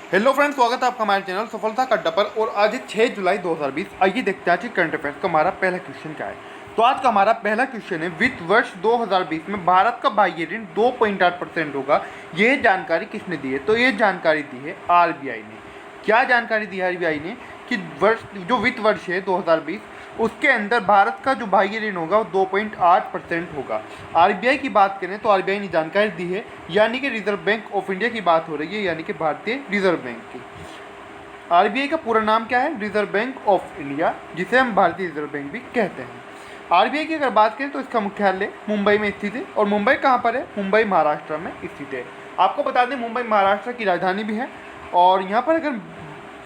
Hello friends, स्वागत है आपका हमारे चैनल सफलता का अड्डा पर। और आज है 6 जुलाई 2020। आइए देखते हैं आज करंट अफेयर्स का हमारा पहला क्वेश्चन क्या है। तो आज का हमारा पहला क्वेश्चन है, वित्त वर्ष 2020 में भारत का बाह्य ऋण 2.8% होगा। ये जानकारी किसने दी है? तो ये जानकारी दी है आरबीआई ने। क्या जानकारी दी है आरबीआई ने कि जो वित्त वर्ष है 2020 उसके अंदर भारत का जो बाह्य ऋण होगा वो 2.8% होगा। आरबीआई की बात करें तो आरबीआई ने जानकारी दी है, यानी कि रिजर्व बैंक ऑफ इंडिया की बात हो रही है, यानी कि भारतीय रिजर्व बैंक की। आरबीआई का पूरा नाम क्या है? रिजर्व बैंक ऑफ इंडिया, जिसे हम भारतीय रिजर्व बैंक भी कहते हैं। आरबीआई की अगर बात करें तो इसका मुख्यालय मुंबई में स्थित है। और मुंबई कहाँ पर है? मुंबई महाराष्ट्र में स्थित है। आपको बता दें मुंबई महाराष्ट्र की राजधानी भी है। और यहाँ पर अगर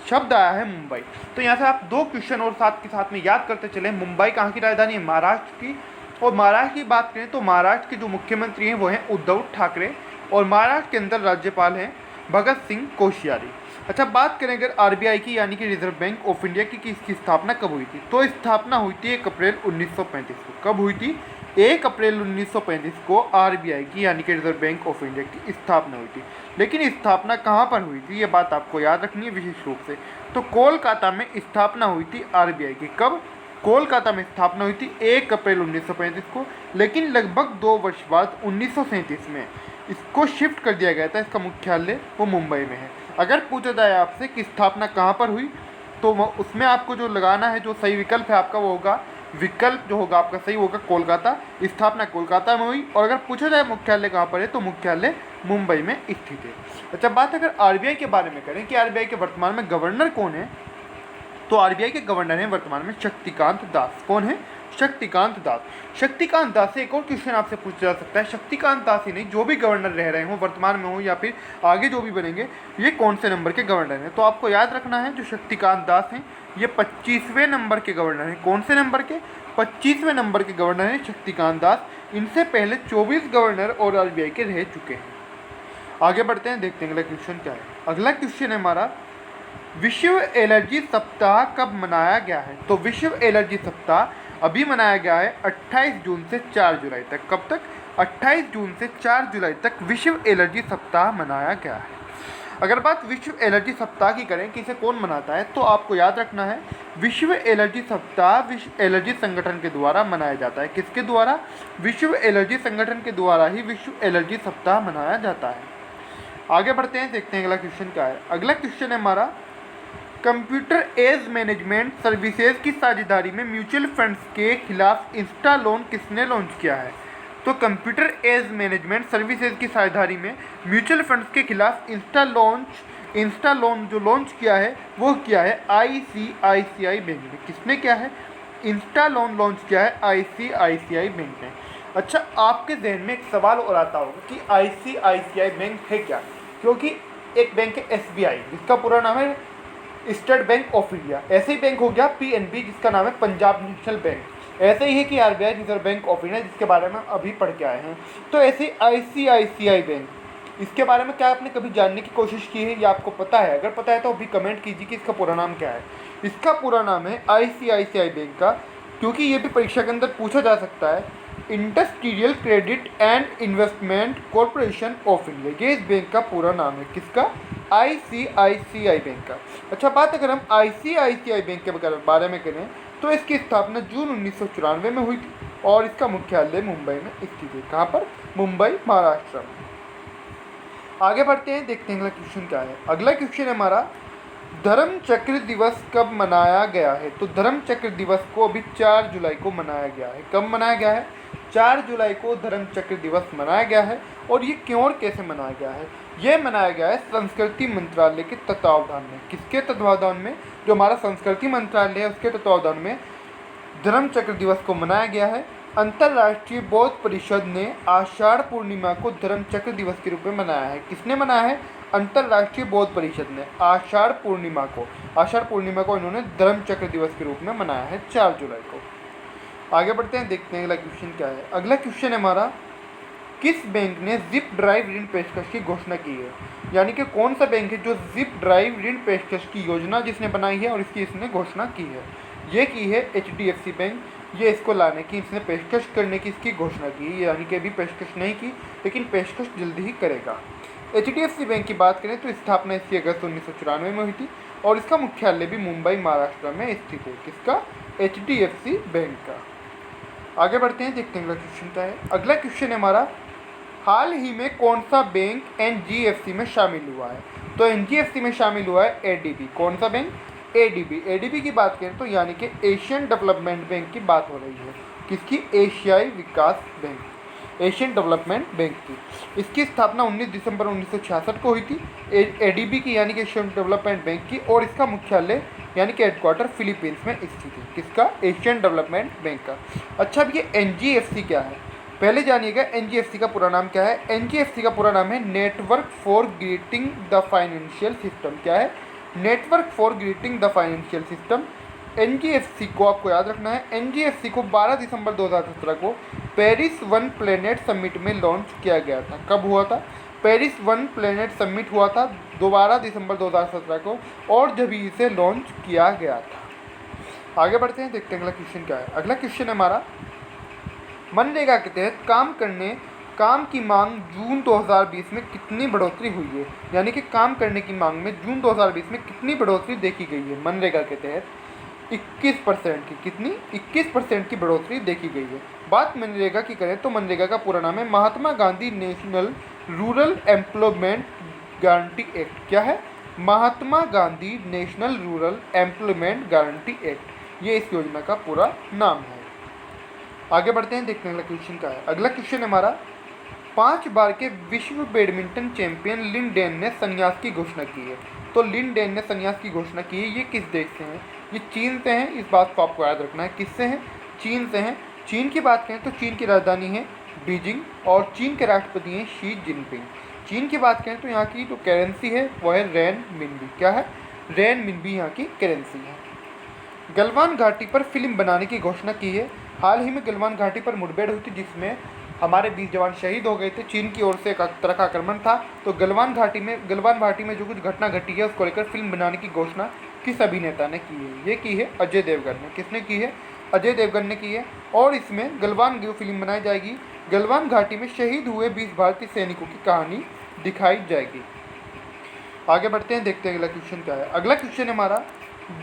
शब्द आया है मुंबई, तो यहाँ से आप दो क्वेश्चन और साथ के साथ में याद करते चले। मुंबई कहाँ की राजधानी है? महाराष्ट्र की। और महाराष्ट्र की बात करें तो महाराष्ट्र के जो मुख्यमंत्री हैं वो हैं उद्धव ठाकरे। और महाराष्ट्र के अंदर राज्यपाल हैं भगत सिंह कोश्यारी। अच्छा, बात करें अगर आरबीआई की, यानी कि रिजर्व बैंक ऑफ इंडिया की, कि इसकी स्थापना कब हुई थी? तो स्थापना हुई थी 1 अप्रैल 1935 को। कब हुई थी? 1 अप्रैल 1935 को आरबीआई की, यानी कि रिजर्व बैंक ऑफ इंडिया की स्थापना हुई थी। लेकिन स्थापना कहाँ पर हुई थी, ये बात आपको याद रखनी है विशेष रूप से। तो कोलकाता में स्थापना हुई थी आरबीआई की। कब? कोलकाता में स्थापना हुई थी 1 अप्रैल 1935 को। लेकिन लगभग 2 वर्ष बाद 1937 में इसको शिफ्ट कर दिया गया था। इसका मुख्यालय वो मुंबई में है। अगर पूछा जाए आपसे कि स्थापना कहाँ पर हुई, तो उसमें आपको जो लगाना है, जो सही विकल्प है आपका, वो होगा, विकल्प जो होगा आपका सही होगा कोलकाता। स्थापना कोलकाता में हुई। और अगर पूछा जाए मुख्यालय कहाँ पर है, तो मुख्यालय मुंबई में स्थित है। अच्छा, बात अगर आरबीआई के बारे में करें कि आरबीआई के वर्तमान में गवर्नर कौन है, तो आरबीआई के गवर्नर हैं वर्तमान में शक्तिकांत दास। कौन है? शक्तिकांत दास। शक्तिकांत दास से एक और क्वेश्चन आपसे पूछा जा सकता है, शक्तिकांत दास ही नहीं, जो भी गवर्नर रह रहे हो वर्तमान में हो या फिर आगे जो भी बनेंगे, ये कौन से नंबर के गवर्नर हैं? तो आपको याद रखना है, जो शक्तिकांत दास हैं ये 25वें नंबर के गवर्नर हैं। कौन से नंबर के? 25वें नंबर के गवर्नर हैं शक्तिकांत दास। इनसे पहले 24 गवर्नर और आरबीआई के रह चुके हैं। आगे बढ़ते हैं, देखते हैं अगला क्वेश्चन क्या है। अगला क्वेश्चन है हमारा, विश्व एलर्जी सप्ताह कब मनाया गया है? तो विश्व एलर्जी सप्ताह अभी मनाया गया है 28 जून से 4 जुलाई तक। कब तक? 28 जून से 4 जुलाई तक विश्व एलर्जी सप्ताह मनाया गया है। अगर बात विश्व एलर्जी सप्ताह की करें कि इसे कौन मनाता है, तो आपको याद रखना है, विश्व एलर्जी सप्ताह विश्व एलर्जी संगठन के द्वारा मनाया जाता है। किसके द्वारा? विश्व एलर्जी संगठन के द्वारा ही विश्व एलर्जी सप्ताह मनाया जाता है। आगे बढ़ते हैं, देखते हैं अगला क्वेश्चन क्या है। अगला क्वेश्चन है हमारा, कंप्यूटर एज मैनेजमेंट सर्विसेज की साझेदारी में म्यूचुअल फंड्स के खिलाफ इंस्टा लोन किसने लॉन्च किया है? तो कंप्यूटर एज मैनेजमेंट सर्विसेज की साझेदारी में म्यूचुअल फंड्स के खिलाफ इंस्टा लोन जो लॉन्च किया है वो किया है आईसीआईसीआई बैंक ने। किसने किया है? इंस्टा लोन लॉन्च किया है आईसीआईसीआई बैंक ने। अच्छा, आपके जहन में एक सवाल और आता होगा कि आईसीआईसीआई बैंक है क्या? क्योंकि एक बैंक है एसबीआई, जिसका पूरा नाम है स्टेट बैंक ऑफ इंडिया। ऐसे ही बैंक हो गया पीएनबी, जिसका नाम है पंजाब नेशनल बैंक। ऐसे ही है कि RBI reserve bank of India, जिसके बारे में अभी पढ़ के आए हैं। तो ऐसे आईसीआईसीआई बैंक, इसके बारे में क्या आपने कभी जानने की कोशिश की है या आपको पता है? अगर पता है तो अभी कमेंट कीजिए कि इसका पूरा नाम क्या है। इसका पूरा नाम है आईसीआईसीआई बैंक का, क्योंकि ये भी परीक्षा के अंदर पूछा जा सकता है, industrial credit and investment corporation of India. ये इस बैंक का पूरा नाम है। किसका? आईसीआईसीआई बैंक का। अच्छा, बात अगर हम आईसीआईसीआई बैंक के बारे में करें तो इसकी स्थापना जून 1994 में हुई थी और इसका मुख्यालय मुंबई में स्थित है। कहाँ पर? मुंबई, महाराष्ट्र में। आगे बढ़ते हैं, देखते हैं अगला क्वेश्चन क्या है। अगला क्वेश्चन है हमारा, धर्म चक्र दिवस कब मनाया गया है? तो धर्म चक्र दिवस को अभी 4 जुलाई को मनाया गया है। कब मनाया गया है? 4 जुलाई को धर्म चक्र दिवस मनाया गया है। और ये क्यों और कैसे मनाया गया है? ये मनाया गया है संस्कृति मंत्रालय के तत्वावधान में। किसके तत्वावधान में? जो हमारा संस्कृति मंत्रालय है उसके तत्वावधान में धर्म चक्र दिवस को मनाया गया है। अंतर्राष्ट्रीय बौद्ध परिषद ने आषाढ़ पूर्णिमा को धर्म चक्र दिवस के रूप में मनाया है। किसने मनाया है? अंतर्राष्ट्रीय बौद्ध परिषद ने आषाढ़ पूर्णिमा को इन्होंने धर्म चक्र दिवस के रूप में मनाया है 4 जुलाई को। आगे बढ़ते हैं, देखते हैं अगला क्वेश्चन क्या है। अगला क्वेश्चन है हमारा, किस बैंक ने जिप ड्राइव ऋण पेशकश की घोषणा की है? यानी कि कौन सा बैंक है जो जिप ड्राइव ऋण पेशकश की योजना जिसने बनाई है और इसकी इसने घोषणा की है? ये की है एचडीएफसी बैंक। ये इसको लाने की, इसने पेशकश करने की इसकी घोषणा की, यानी कि अभी पेशकश नहीं की लेकिन पेशकश जल्दी ही करेगा। HDFC बैंक की बात करें तो स्थापना इसकी अगस्त 1994 में हुई थी और इसका मुख्यालय भी मुंबई महाराष्ट्र में स्थित है। किसका? HDFC बैंक का। आगे बढ़ते हैं, देखते हैं अगला क्वेश्चन क्या है। अगला क्वेश्चन है हमारा, हाल ही में कौन सा बैंक NGFC में शामिल हुआ है? तो NGFC में शामिल हुआ है ADB। कौन सा बैंक? ADB। ADB की बात करें तो यानी कि एशियन डेवलपमेंट बैंक की बात हो रही है। किसकी? एशियाई विकास बैंक, एशियन डेवलपमेंट बैंक की। इसकी स्थापना 19 दिसंबर 1966 को हुई थी ADB की यानी कि एशियन डेवलपमेंट बैंक की, और इसका मुख्यालय यानी कि हेडक्वार्टर फिलीपींस में स्थित है। किसका? एशियन डेवलपमेंट बैंक का। अच्छा, अब ये NGFC क्या है? पहले जानिएगा NGFC का पूरा नाम क्या है। NGFC का पूरा नाम है network for greeting the financial system. क्या है? Network for greeting the financial system. NGFC को आपको याद रखना है, NGFC को 12 दिसंबर 2017 को पेरिस वन प्लेनेट समिट में लॉन्च किया गया था। कब हुआ था? पेरिस वन प्लेनेट समिट हुआ था 12 दिसंबर 2017 को, और जब इसे लॉन्च किया गया था। आगे बढ़ते हैं, देखते हैं अगला क्वेश्चन क्या है। अगला क्वेश्चन है हमारा, मनरेगा के तहत काम की मांग जून 2020 में कितनी बढ़ोतरी हुई है? यानी कि काम करने की मांग में जून 2020 में कितनी बढ़ोतरी देखी गई है? मनरेगा के तहत 21% की। कितनी? 21% की बढ़ोतरी देखी गई है। बात मनरेगा की करें तो मनरेगा का पूरा नाम है Mahatma Gandhi national rural employment guarantee act. क्या है? Mahatma Gandhi national rural employment guarantee act, ये इस योजना का पूरा नाम है। आगे बढ़ते हैं, देखते हैं अगला क्वेश्चन क्या है। अगला क्वेश्चन है हमारा, 5 बार के विश्व बैडमिंटन चैंपियन लिन डैन ने संन्यास की घोषणा की है। तो लिन डैन ने संन्यास की घोषणा की है, ये किस देश से हैं? ये चीन से हैं। इस बात को आपको याद रखना है। किससे हैं? चीन से हैं। चीन की बात करें तो चीन की राजधानी है बीजिंग, और चीन के राष्ट्रपति हैं शी जिनपिंग। चीन की बात करें तो यहाँ की जो करेंसी है वो है रेन मिनबी। क्या है? रेन मिनबी यहाँ की करेंसी है। गलवान घाटी पर फिल्म बनाने की घोषणा की है। हाल ही में गलवान घाटी पर मुठभेड़ हुई थी जिसमें हमारे 20 जवान शहीद हो गए थे। चीन की ओर से एक तरह का आक्रमण था। तो गलवान घाटी में जो कुछ घटना घटी है उसको लेकर फिल्म बनाने की घोषणा किस अभिनेता ने की है? ये की है अजय देवगन ने। किसने की है? अजय देवगन ने की है। और इसमें गलवान की फिल्म बनाई जाएगी। गलवान घाटी में शहीद हुए 20 भारतीय सैनिकों की कहानी दिखाई जाएगी। आगे बढ़ते हैं, देखते हैं अगला क्वेश्चन क्या है। अगला क्वेश्चन है हमारा,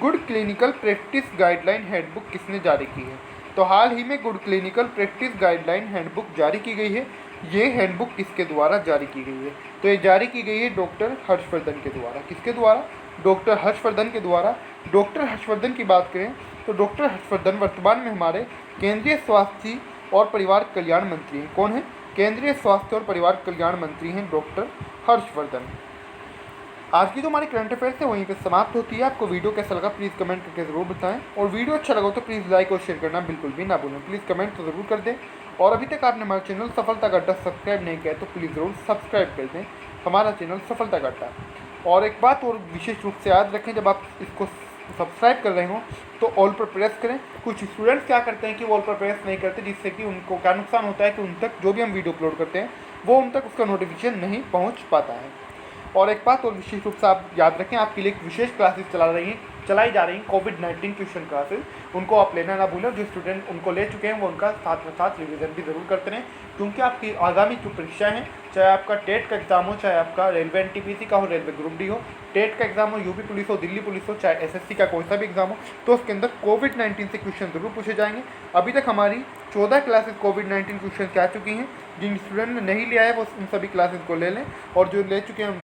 good clinical practice guideline handbook किसने जारी की है? तो हाल ही में good clinical practice guideline handbook जारी की गई है। ये हैंडबुक किसके द्वारा जारी की गई है? तो ये जारी की गई है डॉक्टर हर्षवर्धन के द्वारा। किसके द्वारा? डॉक्टर हर्षवर्धन के द्वारा। डॉक्टर हर्षवर्धन की बात करें तो डॉक्टर हर्षवर्धन वर्तमान में हमारे केंद्रीय स्वास्थ्य और परिवार कल्याण मंत्री हैं। कौन है? केंद्रीय स्वास्थ्य और परिवार कल्याण मंत्री हैं डॉक्टर हर्षवर्धन। आज की जो हमारी करंट अफेयर्स है वहीं पे समाप्त होती है। आपको वीडियो कैसा लगा प्लीज़ कमेंट करके ज़रूर बताएं, और वीडियो अच्छा लगा तो प्लीज़ लाइक और शेयर करना बिल्कुल भी ना भूलें। प्लीज़ कमेंट तो ज़रूर कर दें, और अभी तक आपने हमारा चैनल सफलता का अड्डा सब्सक्राइब नहीं किया तो प्लीज़ ज़रूर सब्सक्राइब कर दें हमारा चैनल सफलता का अड्डा। और एक बात और विशेष रूप से याद रखें, जब आप इसको सब्सक्राइब कर रहे हो तो ऑल पर प्रेस करें। कुछ स्टूडेंट्स क्या करते हैं कि वो ऑल पर प्रेस नहीं करते, जिससे कि उनको क्या नुकसान होता है कि उन तक जो भी हम वीडियो अपलोड करते हैं वो उन तक उसका नोटिफिकेशन नहीं पहुँच पाता है। और एक बात और विशेष रूप से आप याद रखें, आपके लिए एक विशेष क्लासेस चलाई जा रही हैं कोविड-19 ट्यूशन क्लासेस, उनको आप लेना ना भूलें। जो स्टूडेंट उनको ले चुके हैं वो उनका साथ में साथ रिवीजन भी ज़रूर करते रहें, क्योंकि आपकी आगामी जो परीक्षाएं हैं, चाहे आपका टेट का एग्जाम हो, चाहे आपका रेलवे NTPC का हो, रेलवे ग्रुप डी हो, टेट का एग्जाम हो, यूपी पुलिस हो, दिल्ली पुलिस हो, चाहे SSC का कोई सा भी एग्जाम हो, तो उसके अंदर कोविड-19 से क्वेश्चन ज़रूर पूछे जाएंगे। अभी तक हमारी 14 क्लासेस कोविड-19 क्वेश्चन आ चुकी हैं। जिन स्टूडेंट ने नहीं लिया है वो उन सभी क्लासेस को ले लें, और जो ले चुके हैं